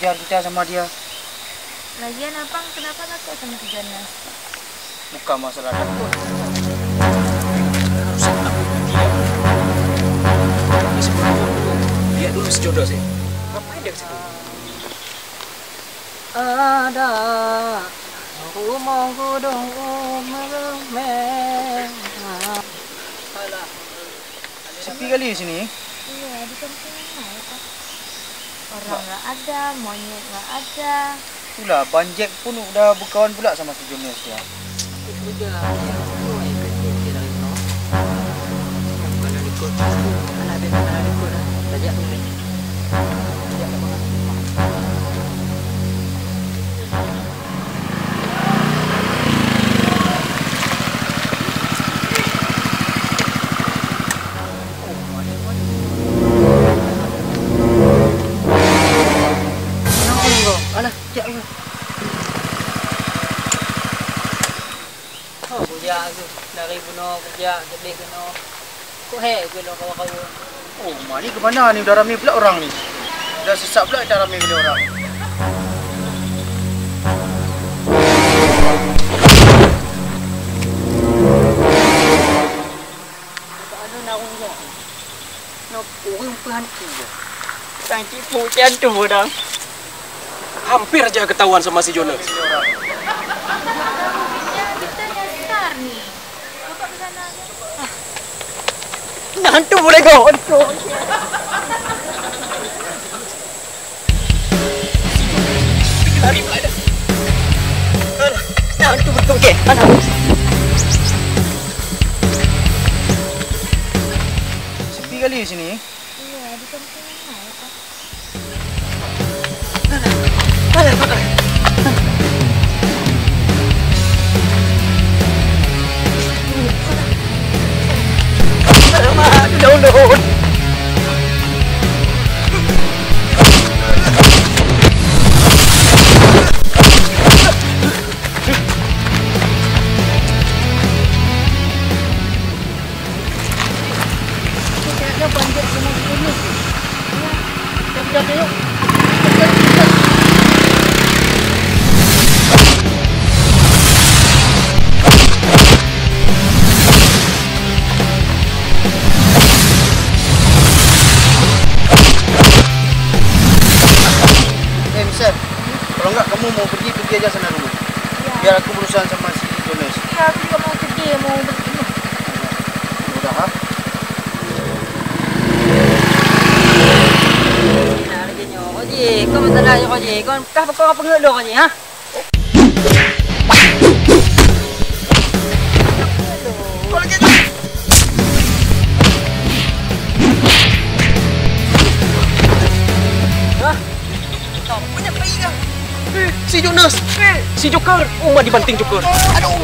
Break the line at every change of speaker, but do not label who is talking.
kejar kita sama dia.
Lagian abang kenapa takut sama si Jonas?
Bukan masalah takut.
Rusak aku dia. Tapi sebelum itu, lihat dulu si Jonas ya. Ngapain dia ke situ?
Ada rumah gedung merah. Alah, sepi kali di sini.
Iya, di kampung mana Pak? Orang nggak ada, monyet nggak ada.
Itulah, Banjek pun udah berkawan pula sama si Jonas ya.
Itu juga yang itu yang kecil dia dari no. Kalau ikut, anak ikut lah. Tajak tu ni. Tajak ke mana?
Alah, sekejap je.
Oh, kerja tu. Dari bunuh kerja, jadi kena. Kok hek ke lo kawan-kawan.
Oh, mak ni ke mana ni? Udah ramai pula orang ni. Dah sesak pula dah ramai bila orang.
Tak ada narung je. Nak orang berhantu je. Tang tipu macam tu dah.
Hampir aja ketahuan sama si Jonas.
Ya, kita nyasar ni. Bapak ke sana aja.
Hantu boleh kau.
Lari pula dah.
Hantu betul ke? Mana?
Sepi kali di sini.
Iya, di kampung mana Pak?
Download.
Ada Banjek sama si Jonas.
Dah yuk.
Michelle, kalau enggak kamu mau pergi aja sana dulu. Biar aku berurusan sama si Jonas.
Ya, aku juga mau kerja, mau bertemu.
Udah, ha?
Nah, lagi nyo. Oji, kau masalah je Oji. Kau apa ngelok Oji, ha?
Si Jonas, si Joker, Uma dibanting Joker. Aduh.